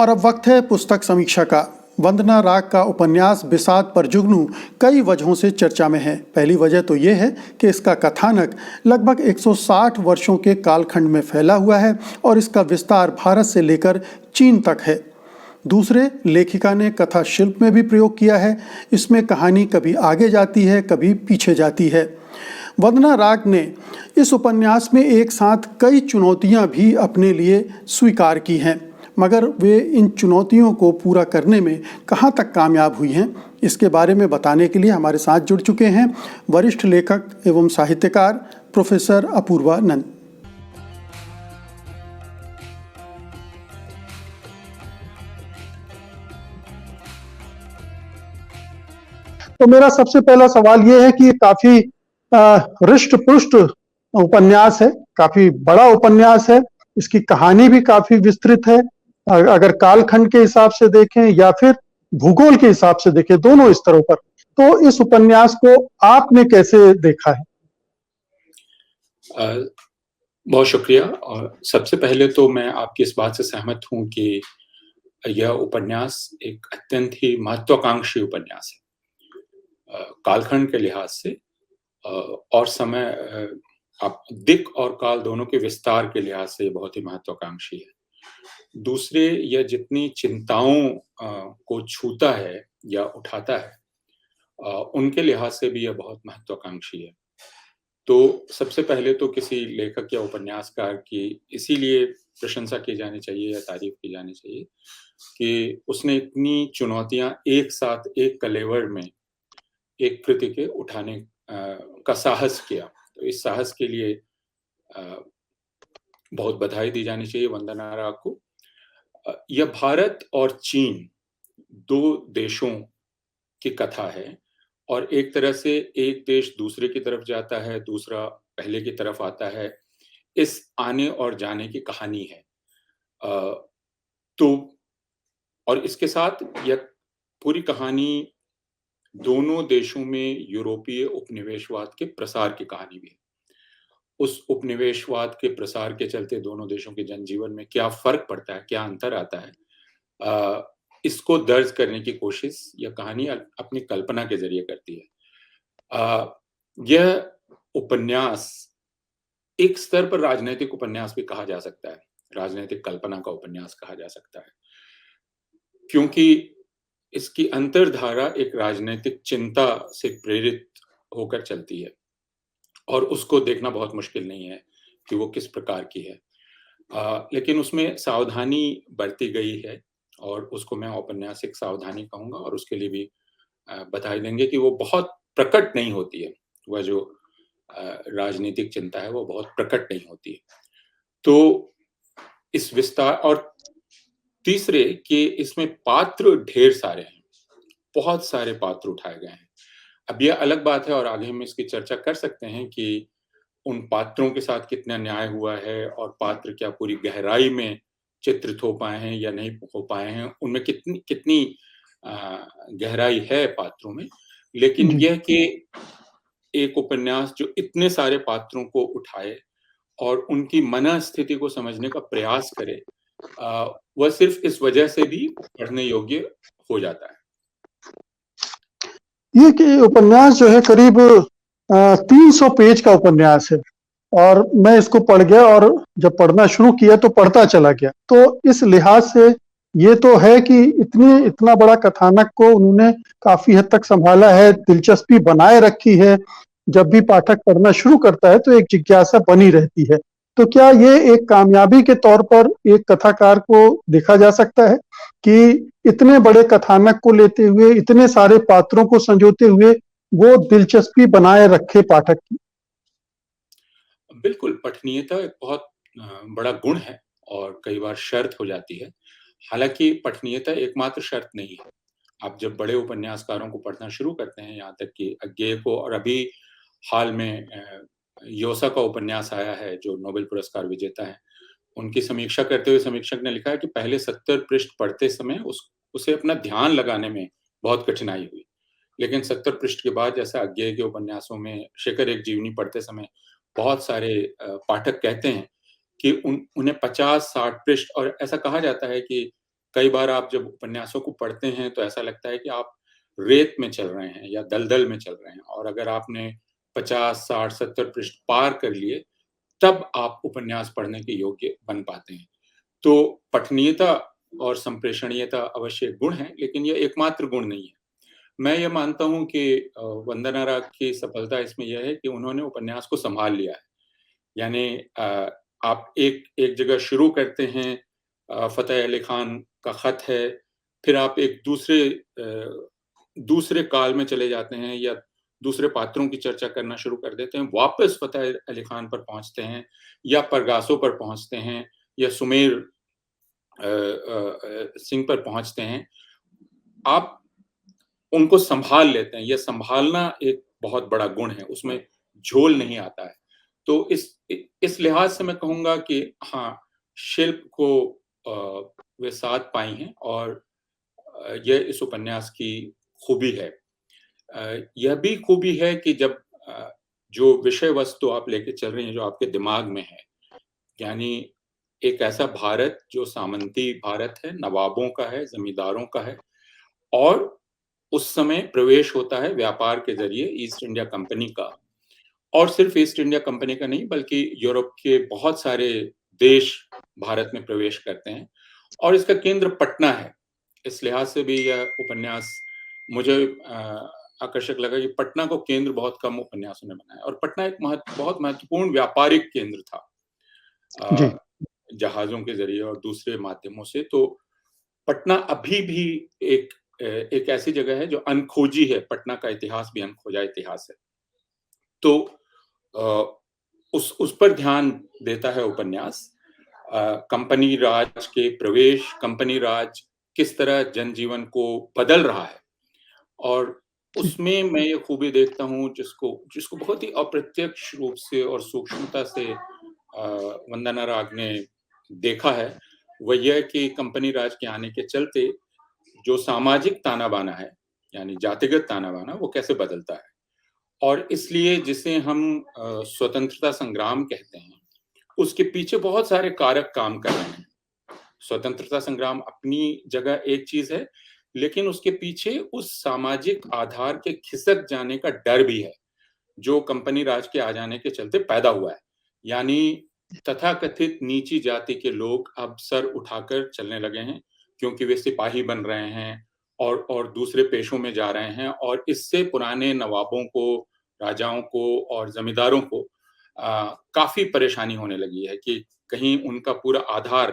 और अब वक्त है पुस्तक समीक्षा का। वंदना राग का उपन्यास बिसात पर जुगनू कई वजहों से चर्चा में है। पहली वजह तो ये है कि इसका कथानक लगभग 160 वर्षों के कालखंड में फैला हुआ है और इसका विस्तार भारत से लेकर चीन तक है। दूसरे, लेखिका ने कथा शिल्प में भी प्रयोग किया है। इसमें कहानी कभी आगे जाती है, कभी पीछे जाती है। वंदना राग ने इस उपन्यास में एक साथ कई चुनौतियां भी अपने लिए स्वीकार की हैं, मगर वे इन चुनौतियों को पूरा करने में कहां तक कामयाब हुई हैं, इसके बारे में बताने के लिए हमारे साथ जुड़ चुके हैं वरिष्ठ लेखक एवं साहित्यकार प्रोफेसर अपूर्वा नंद। तो मेरा सबसे पहला सवाल ये है कि ये काफी हृष्ट पुष्ट उपन्यास है, काफी बड़ा उपन्यास है, इसकी कहानी भी काफी विस्तृत है। अगर कालखंड के हिसाब से देखें या फिर भूगोल के हिसाब से देखें, दोनों स्तरों पर, तो इस उपन्यास को आपने कैसे देखा है? बहुत शुक्रिया। और सबसे पहले तो मैं आपकी इस बात से सहमत हूँ कि यह उपन्यास एक अत्यंत ही महत्वाकांक्षी उपन्यास है। कालखंड के लिहाज से और समय, आप दिक् और काल दोनों के विस्तार के लिहाज से बहुत ही महत्वाकांक्षी है। दूसरे, यह जितनी चिंताओं को छूता है या उठाता है, उनके लिहाज से भी यह बहुत महत्वाकांक्षी है। तो सबसे पहले तो किसी लेखक या उपन्यासकार की इसीलिए प्रशंसा की जानी चाहिए या तारीफ की जानी चाहिए कि उसने इतनी चुनौतियां एक साथ एक कलेवर में एक कृति के उठाने का साहस किया। तो इस साहस के लिए बहुत बधाई दी जानी चाहिए वंदना राग को। यह भारत और चीन दो देशों की कथा है और एक तरह से एक देश दूसरे की तरफ जाता है, दूसरा पहले की तरफ आता है। इस आने और जाने की कहानी है। तो और इसके साथ यह पूरी कहानी दोनों देशों में यूरोपीय उपनिवेशवाद के प्रसार की कहानी भी है। उस उपनिवेशवाद के प्रसार के चलते दोनों देशों के जनजीवन में क्या फर्क पड़ता है, क्या अंतर आता है, इसको दर्ज करने की कोशिश यह कहानी अपनी कल्पना के जरिए करती है। यह उपन्यास एक स्तर पर राजनैतिक उपन्यास भी कहा जा सकता है, राजनैतिक कल्पना का उपन्यास कहा जा सकता है, क्योंकि इसकी अंतर्धारा एक राजनैतिक चिंता से प्रेरित होकर चलती है और उसको देखना बहुत मुश्किल नहीं है कि वो किस प्रकार की है। लेकिन उसमें सावधानी बरती गई है और उसको मैं औपन्यासिक सावधानी कहूँगा और उसके लिए भी बधाई देंगे कि वो बहुत प्रकट नहीं होती है। वह जो राजनीतिक चिंता है वो बहुत प्रकट नहीं होती है। तो इस विस्तार और तीसरे कि इसमें पात्र ढेर सारे हैं, बहुत सारे पात्र उठाए गए हैं। अब यह अलग बात है और आगे हम इसकी चर्चा कर सकते हैं कि उन पात्रों के साथ कितना न्याय हुआ है और पात्र क्या पूरी गहराई में चित्रित हो पाए हैं या नहीं हो पाए हैं, उनमें कितनी कितनी गहराई है पात्रों में। लेकिन यह कि एक उपन्यास जो इतने सारे पात्रों को उठाए और उनकी मनःस्थिति को समझने का प्रयास करे, वह सिर्फ इस वजह से भी पढ़ने योग्य हो जाता है। ये कि उपन्यास जो है करीब 300 पेज का उपन्यास है और मैं इसको पढ़ गया और जब पढ़ना शुरू किया तो पढ़ता चला गया। तो इस लिहाज से ये तो है कि इतना बड़ा कथानक को उन्होंने काफी हद तक संभाला है, दिलचस्पी बनाए रखी है। जब भी पाठक पढ़ना शुरू करता है तो एक जिज्ञासा बनी रहती है। तो क्या ये एक कामयाबी के तौर पर एक कथाकार को देखा जा सकता है कि इतने बड़े कथानक को लेते हुए, इतने सारे पात्रों को संजोते हुए वो दिलचस्पी बनाए रखे पाठक की? बिल्कुल, पठनीयता एक बहुत बड़ा गुण है और कई बार शर्त हो जाती है। हालाँकि पठनीयता एकमात्र शर्त नहीं है। आप जब बड़े उपन्यासकारों को पढ़ना शुरू करते हैं, यहाँ तक कि अज्ञेय को, और अभी हाल में योसा का उपन्यास आया है जो नोबेल पुरस्कार विजेता है, उनकी समीक्षा करते हुए समीक्षक ने लिखा है कि पहले 70 पृष्ठ पढ़ते समय उसे अपना ध्यान लगाने में बहुत कठिनाई हुई। लेकिन 70 पृष्ठ के बाद, जैसा अज्ञेय के उपन्यासों में शेखर एक जीवनी पढ़ते समय बहुत सारे पाठक कहते हैं कि उन्हें 50-60 पृष्ठ, और ऐसा कहा जाता है कि कई बार आप जब उपन्यासों को पढ़ते हैं तो ऐसा लगता है कि आप रेत में चल रहे हैं या दलदल में चल रहे हैं, और अगर आपने 50, 60, 70 पृष्ठ पार कर लिए, तब आप उपन्यास पढ़ने के योग्य बन पाते हैं। तो पठनीयता और संप्रेषणीयता अवश्य गुण है, लेकिन ये एकमात्र गुण नहीं है। मैं ये मानता हूँ कि वंदना राग की सफलता इसमें यह है कि उन्होंने उपन्यास को सँभाल लिया है। यानी आप एक एक जगह शुरू करते हैं, फ़तेह अली खान का ख़त है, फिर आप एक दूसरे काल में चले जाते हैं या दूसरे पात्रों की चर्चा करना शुरू कर देते हैं, वापस फ़तेह अली खान पर पहुँचते हैं या परगासों पर पहुँचते हैं या सुमेर सिंह पर पहुँचते हैं। आप उनको सँभाल लेते हैं, ये सँभालना एक बहुत बड़ा गुण है, उसमें झोल नहीं आता है। तो इस लिहाज से मैं कहूँगा कि हाँ, शिल्प को वे साध पाई हैं, और यह इस उपन्यास की खूबी है। यह भी खूबी है कि जब जो विषय वस्तु आप लेके चल रही हैं, जो आपके दिमाग में है, यानी एक ऐसा भारत जो सामंती भारत है, नवाबों का है, ज़मींदारों का है, और उस समय प्रवेश होता है व्यापार के ज़रिए ईस्ट इंडिया कंपनी का। और सिर्फ ईस्ट इंडिया कंपनी का नहीं, बल्कि यूरोप के बहुत सारे देश भारत में प्रवेश करते हैं, और इसका केंद्र पटना है। इस लिहाज से भी यह उपन्यास मुझे आकर्षक लगा कि पटना को केंद्र बहुत कम उपन्यासों ने बनाया, और पटना एक बहुत महत्वपूर्ण व्यापारिक केंद्र था, जी। जहाज़ों के ज़रिए और दूसरे माध्यमों से। तो पटना अभी भी एक ऐसी जगह है जो अनखोजी है, पटना का इतिहास भी अनखोजा इतिहास है। तो अ, उस पर ध्यान देता है उपन्यास। कंपनी राज के प्रवेश, कंपनी राज किस तरह जनजीवन को बदल रहा है, और जी। उसमें मैं ये खूबी देखता हूँ जिसको जिसको बहुत ही अप्रत्यक्ष रूप से और सूक्ष्मता से वंदना राग ने देखा है, वह यह कि कंपनी राज के आने के चलते जो सामाजिक ताना-बाना है, यानी जातिगत ताना-बाना, वो कैसे बदलता है। और इसलिए जिसे हम स्वतंत्रता संग्राम कहते हैं, उसके पीछे बहुत सारे कारक काम कर रहे हैं। स्वतंत्रता संग्राम अपनी जगह एक चीज़ है, लेकिन उसके पीछे उस सामाजिक आधार के खिसक जाने का डर भी है, जो कंपनी राज के आ जाने के चलते पैदा हुआ है। यानी तथाकथित नीची जाति के लोग अब सर उठाकर चलने लगे हैं, क्योंकि वे सिपाही बन रहे हैं और दूसरे पेशों में जा रहे हैं, और इससे पुराने नवाबों को, राजाओं को और ज़मींदारों को काफ़ी परेशानी होने लगी है कि कहीं उनका पूरा आधार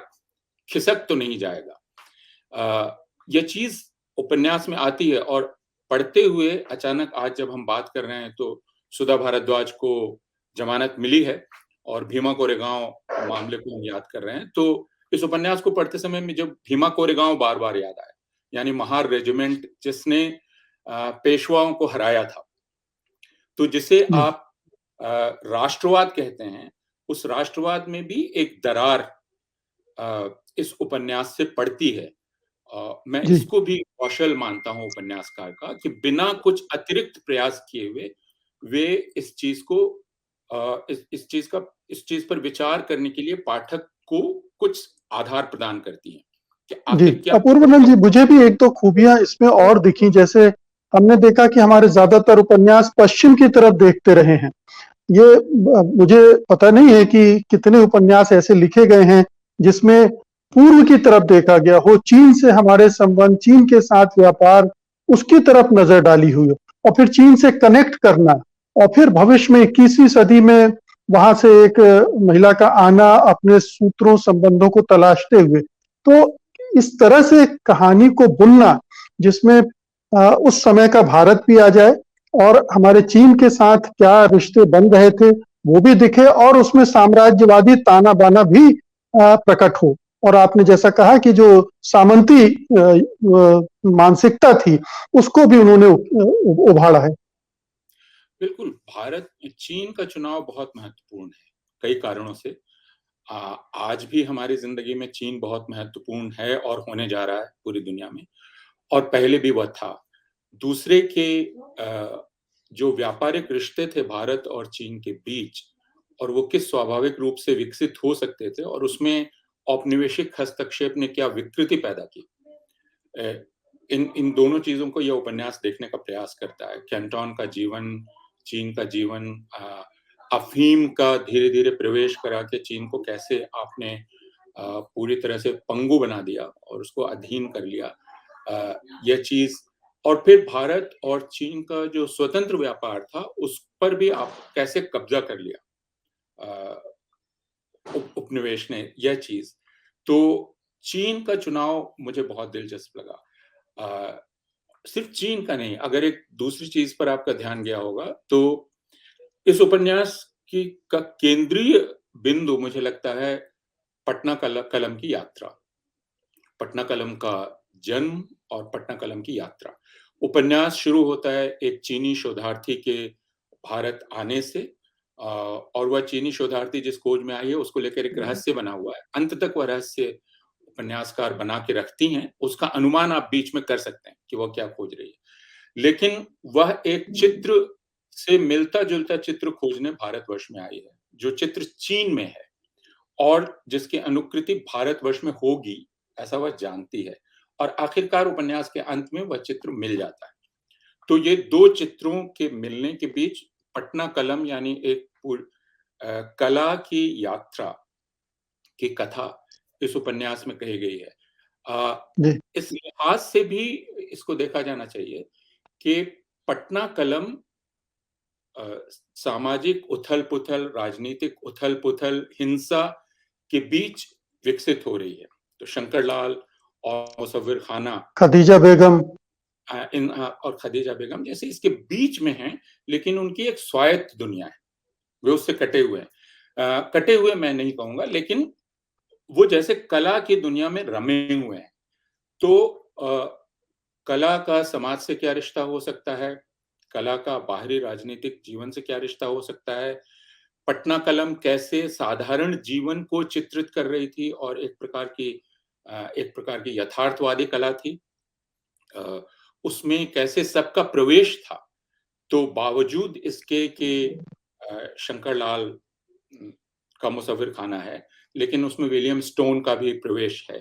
खिसक तो नहीं जाएगा। ये चीज़ उपन्यास में आती है, और पढ़ते हुए अचानक आज जब हम बात कर रहे हैं तो सुधा भारद्वाज को ज़मानत मिली है, और भीमा कोरेगाँव मामले को हम याद कर रहे हैं। तो इस उपन्यास को पढ़ते समय मुझे भीमा कोरेगाँव बार-बार याद आया। यानी महार रेजिमेंट जिसने पेशवाओं को हराया था। तो जिसे जी। आप राष्ट्रवाद कहते हैं, उस राष्ट्रवाद में भी एक दरार इस उपन्यास से पड़ती है। मैं जी। इसको भी कौशल मानता हूँ उपन्यासकार का, कि बिना कुछ अतिरिक्त प्रयास किए हुए वे इस चीज़ को इस चीज़ पर विचार करने के लिए पाठक को कुछ आधार प्रदान करती हैं, कि जी, आखिर क्या अपूर्वानंद जी, मुझे भी 1-2 खूबियाँ इसमें और दिखी। जैसे हमने देखा कि हमारे ज़्यादातर उपन्यास पश्चिम की तरफ देखते रहे हैं। ये मुझे पता नहीं है कि कितने उपन्यास ऐसे लिखे गए हैं जिसमें पूर्व की तरफ देखा गया हो, चीन से हमारे संबंध, चीन के साथ व्यापार, उसकी तरफ नजर डाली हुई हो, और फिर चीन से कनेक्ट करना, और फिर भविष्य में 21वीं सदी में वहां से एक महिला का आना अपने सूत्रों संबंधों को तलाशते हुए। तो इस तरह से कहानी को बुनना जिसमें उस समय का भारत भी आ जाए, और हमारे चीन के साथ क्या रिश्ते बन रहे थे वो भी दिखे, और उसमें साम्राज्यवादी ताना बाना भी प्रकट हो। और आपने जैसा कहा कि जो सामंती मानसिकता थी उसको भी उन्होंने उभाड़ा है। बिल्कुल, चीन का चुनाव बहुत महत्वपूर्ण है, कई कारणों से। आ आज भी हमारी ज़िंदगी में चीन बहुत महत्वपूर्ण है और होने जा रहा है पूरी दुनिया में, और पहले भी वह था। दूसरे के जो व्यापारिक रिश्ते थे भारत और चीन के बीच, और वो किस स्वाभाविक रूप से विकसित हो सकते थे, और उसमें औपनिवेशिक हस्तक्षेप ने क्या विकृति पैदा की। इन दोनों चीजों को यह उपन्यास देखने का प्रयास करता है। कैंटोन का जीवन, चीन का जीवन, अफीम का धीरे-धीरे प्रवेश करा के चीन को कैसे आपने पूरी तरह से पंगु बना दिया और उसको अधीन कर लिया। यह चीज, और फिर भारत और चीन का जो स्वतंत्र व्यापार था उस पर भी आप कैसे कब्जा कर लिया उपनिवेश ने, यह चीज। तो चीन का चुनाव मुझे बहुत दिलचस्प लगा। सिर्फ चीन का नहीं, अगर एक दूसरी चीज पर आपका ध्यान गया होगा तो इस उपन्यास की का केंद्रीय बिंदु मुझे लगता है पटना कलम की यात्रा, पटना कलम का जन्म और पटना कलम की यात्रा। उपन्यास शुरू होता है एक चीनी शोधार्थी के भारत आने से, और वह चीनी शोधार्थी जिस खोज में आई है उसको लेकर एक रहस्य बना हुआ है। अंत तक वह रहस्य उपन्यासकार बना के रखती हैं, उसका अनुमान आप बीच में कर सकते हैं कि वह क्या खोज रही है, लेकिन वह एक चित्र से मिलता जुलता चित्र खोजने भारतवर्ष में आई है, जो चित्र चीन में है और जिसकी अनुकृति भारतवर्ष में होगी ऐसा वह जानती है, और आखिरकार उपन्यास के अंत में वह चित्र मिल जाता है। तो ये दो चित्रों के मिलने के बीच पटना कलम यानी एक कला की यात्रा की कथा इस उपन्यास में कही गई है। इस लिहाज से भी इसको देखा जाना चाहिए कि पटना कलम सामाजिक उथल-पुथल, राजनीतिक उथल-पुथल, हिंसा के बीच विकसित हो रही है। तो शंकरलाल और मुसव्विर खाना, खदीजा बेगम और खदीजा बेगम जैसे इसके बीच में हैं, लेकिन उनकी एक स्वायत्त दुनिया है, वे उससे कटे हुए हैं। कटे हुए मैं नहीं कहूंगा, लेकिन वो जैसे कला की दुनिया में रमे हुए हैं। तो कला का समाज से क्या रिश्ता हो सकता है, कला का बाहरी राजनीतिक जीवन से क्या रिश्ता हो सकता है, पटना कलम कैसे साधारण जीवन को चित्रित कर रही थी और एक प्रकार की यथार्थवादी कला थी, उसमें कैसे सबका प्रवेश था। तो बावजूद इसके कि शंकरलाल का मुसव्विर खाना है, लेकिन उसमें विलियम स्टोन का भी प्रवेश है।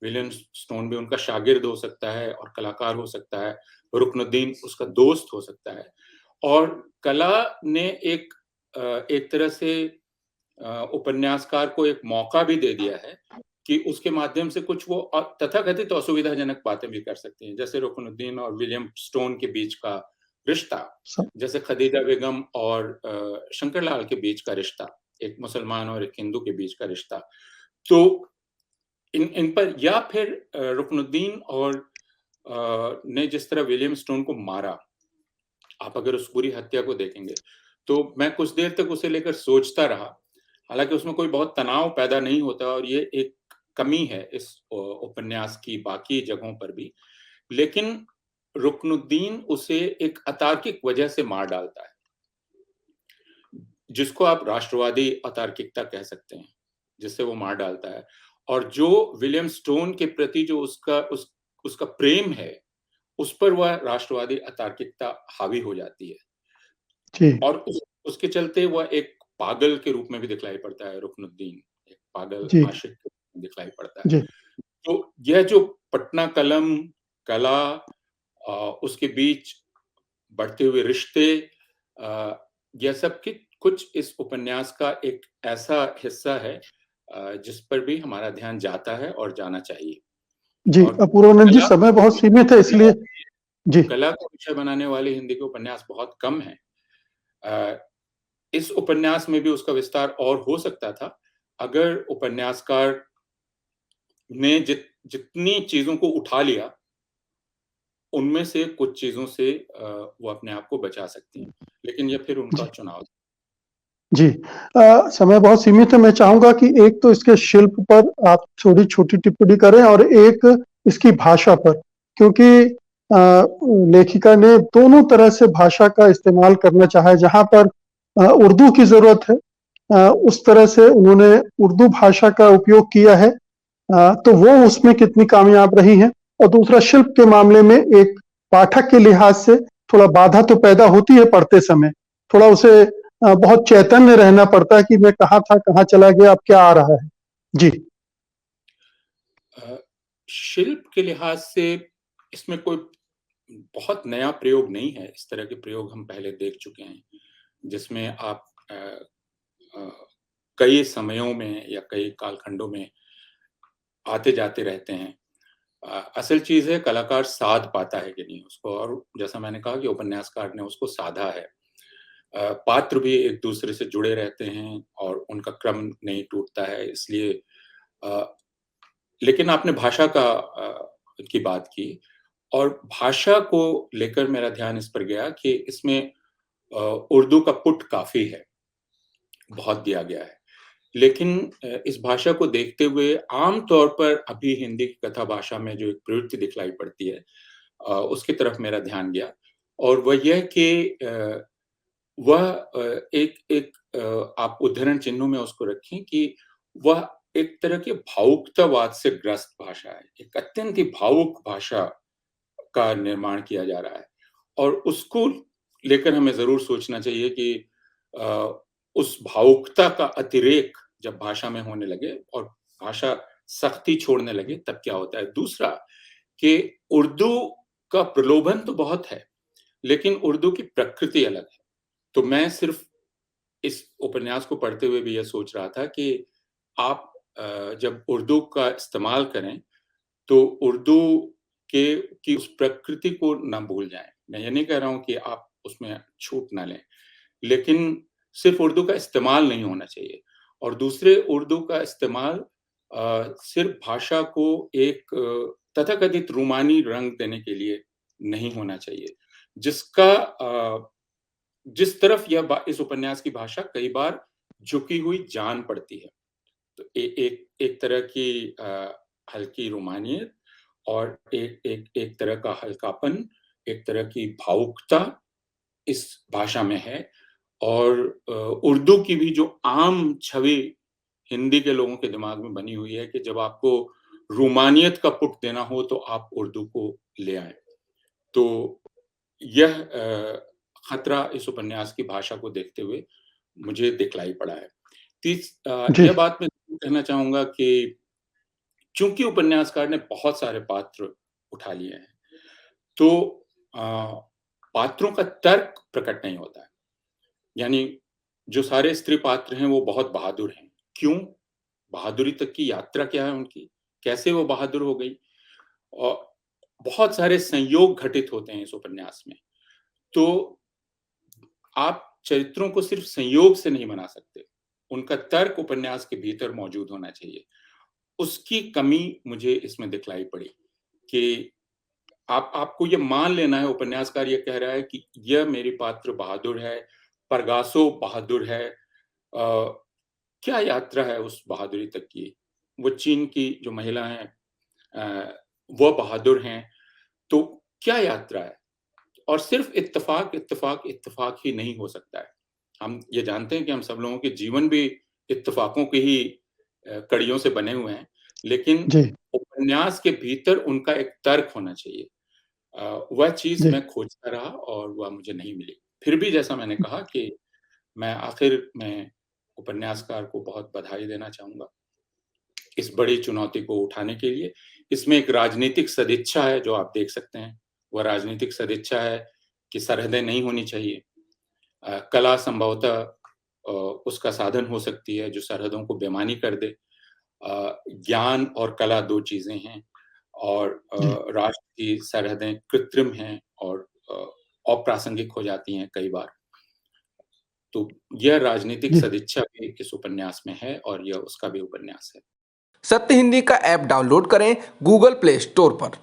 विलियम स्टोन भी उनका शागिर्द हो सकता है और कलाकार हो सकता है, रुकनुद्दीन उसका दोस्त हो सकता है। और कला ने एक तरह से उपन्यासकार को एक मौका भी दे दिया है कि उसके माध्यम से कुछ वो तथाकथित असुविधाजनक बातें भी कर सकती हैं, जैसे रुकनुद्दीन और विलियम स्टोन के बीच का रिश्ता, जैसे खदीजा बेगम और शंकरलाल के बीच का रिश्ता, एक मुसलमान और एक हिंदू के बीच का रिश्ता। तो इन पर, या फिर रुकनुद्दीन और ने जिस तरह विलियम स्टोन को मारा, आप अगर उस पूरी हत्या को देखेंगे तो मैं कुछ देर तक उसे लेकर सोचता रहा। हालांकि उसमें कोई बहुत तनाव पैदा नहीं होता और ये एक कमी है इस उपन्यास की बाकी जगहों पर भी, लेकिन रुकनुद्दीन उसे एक अतार्किक वजह से मार डालता है, जिसको आप राष्ट्रवादी अतार्किकता कह सकते हैं, जिससे वो मार डालता है। और जो विलियम स्टोन के प्रति जो उसका प्रेम है, उस पर वह राष्ट्रवादी अतार्किकता हावी हो जाती है। और उसके चलते वह एक पागल के रूप में भी दिखलाई पड़ता है, रुकनुद्दीन एक पागल आशिक के रूप में दिखलाई पड़ता है। तो यह जो पटना कलम, कला, उसके बीच बढ़ते हुए रिश्ते, यह सब कुछ इस उपन्यास का एक ऐसा हिस्सा है जिस पर भी हमारा ध्यान जाता है और जाना चाहिए। जी, अपूर्वानंद जी, समय बहुत सीमित है, इसलिए जी, कला को विषय बनाने वाले हिंदी के उपन्यास बहुत कम हैं। इस उपन्यास में भी उसका विस्तार और हो सकता था अगर उपन्यासकार ने जितनी चीजों को उठा लिया, उनमें से कुछ चीजों से वो अपने आप को बचा सकती हैं, लेकिन यह फिर उनका चुनाव। जी, समय बहुत सीमित है। मैं चाहूंगा कि एक तो इसके शिल्प पर आप थोड़ी छोटी टिप्पणी करें और एक इसकी भाषा पर, क्योंकि लेखिका ने दोनों तरह से भाषा का इस्तेमाल करना चाहा है। जहां पर उर्दू की जरूरत है उस तरह से उन्होंने उर्दू भाषा का उपयोग किया है, तो वो उसमें कितनी कामयाब रही है। और दूसरा, शिल्प के मामले में एक पाठक के लिहाज से थोड़ा बाधा तो पैदा होती है पढ़ते समय, थोड़ा उसे बहुत चैतन्य रहना पड़ता है कि मैं कहाँ था, कहाँ चला गया, अब क्या आ रहा है। जी शिल्प के लिहाज से इसमें कोई बहुत नया प्रयोग नहीं है। इस तरह के प्रयोग हम पहले देख चुके हैं, जिसमें आप अ, कई समयों में या कई कालखंडों में आते-जाते रहते हैं। असल चीज़ है कलाकार साध पाता है कि नहीं उसको, और जैसा मैंने कहा कि उपन्यासकार ने उसको साधा है। पात्र भी एक-दूसरे से जुड़े रहते हैं और उनका क्रम नहीं टूटता है, इसलिए अ, लेकिन आपने भाषा की बात की, और भाषा को लेकर मेरा ध्यान इस पर गया कि इसमें उर्दू का पुट काफ़ी है, बहुत दिया गया है। लेकिन इस भाषा को देखते हुए आम तौर पर अभी हिंदी की कथा भाषा में जो एक प्रवृत्ति दिखलाई पड़ती है, उसकी तरफ मेरा ध्यान गया, और वह यह कि वह एक एक आप उद्धरण चिह्नों में उसको रखें कि वह एक तरह के भावुकतावाद से ग्रस्त भाषा है। एक अत्यंत ही भावुक भाषा का निर्माण किया जा रहा है, और उसको लेकर हमें ज़रूर सोचना चाहिए कि अ, उस भावुकता का अतिरेक जब भाषा में होने लगे और भाषा सख्ती छोड़ने लगे, तब क्या होता है। दूसरा, कि उर्दू का प्रलोभन तो बहुत है, लेकिन उर्दू की प्रकृति अलग है। तो मैं सिर्फ़ इस उपन्यास को पढ़ते हुए भी ये सोच रहा था कि आप जब उर्दू का इस्तेमाल करें, तो उर्दू के की उस प्रकृति को ना भूल जाएँ। मैं ये नहीं कह रहा हूँ कि आप उसमें छूट ना लें, लेकिन सिर्फ़ उर्दू का इस्तेमाल नहीं होना चाहिए, और दूसरे उर्दू का इस्तेमाल सिर्फ़ भाषा को एक तथाकथित रूमानी रंग देने के लिए नहीं होना चाहिए, जिसका जिस तरफ इस उपन्यास की भाषा कई बार झुकी हुई जान पड़ती है। तो एक एक तरह की हल्की रोमानियत, और एक एक एक तरह का हल्कापन, एक तरह की भावुकता इस भाषा में है, और उर्दू की भी जो आम छवि हिंदी के लोगों के दिमाग में बनी हुई है कि जब आपको रोमानियत का पुट देना हो तो आप उर्दू को ले आएँ। तो यह खतरा इस उपन्यास की भाषा को देखते हुए मुझे दिखलाई पड़ा है। जी। यह बात मैं कहना चाहूँगा कि चूँकि उपन्यासकार ने बहुत सारे पात्र उठा लिए हैं, तो अ, पात्रों का तर्क प्रकट नहीं होता है। यानी जो सारे स्त्री पात्र हैं वो बहुत बहादुर हैं। क्यों? बहादुरी तक की यात्रा क्या है उनकी? कैसे वो बहादुर हो गई? और बहुत सारे संयोग घटित होते हैं इस उपन्यास में। तो आप चरित्रों को सिर्फ़ संयोग से नहीं बना सकते। उनका तर्क उपन्यास के भीतर मौजूद होना चाहिए। उसकी कमी मुझे इसमें दिखलाई पड़ी कि आपको ये मान लेना है, उपन्यासकार ये कह रहा है कि यह मेरी पात्र बहादुर है, परगासो बहादुर है। क्या यात्रा है उस बहादुरी तक की? वो चीन की जो महिला हैं, अ, वो बहादुर हैं, तो क्या यात्रा है? और सिर्फ़ इत्तेफ़ाक, इत्तेफ़ाक, इत्तेफ़ाक ही नहीं हो सकता है। हम ये जानते हैं कि हम सब लोगों के जीवन भी इत्तेफ़ाकों की ही कड़ियों से बने हुए हैं, लेकिन जी। उपन्यास के भीतर उनका एक तर्क होना चाहिए। वह चीज़ जी। मैं खोजता रहा और वह मुझे नहीं मिली। फिर भी जैसा मैंने कहा कि मैं आखिर में उपन्यासकार को बहुत बधाई देना चाहूँगा, इस बड़ी चुनौती को उठाने के लिए। इसमें एक राजनीतिक सदिच्छा है जो आप देख सकते हैं। वह राजनीतिक सदिच्छा है कि सरहदें नहीं होनी चाहिए। कला संभवतः उसका साधन हो सकती है जो सरहदों को बेमानी कर दे। ज्ञान और कला 2 चीज़ें हैं, और जी। राष्ट्र की सरहदें कृत्रिम हैं और अप्रासंगिक हो जाती हैं कई बार। तो यह राजनीतिक जी। सदिच्छा भी इस उपन्यास में है, और यह उसका भी उपन्यास है। सत्य हिंदी का ऐप डाउनलोड करें गूगल प्ले स्टोर पर।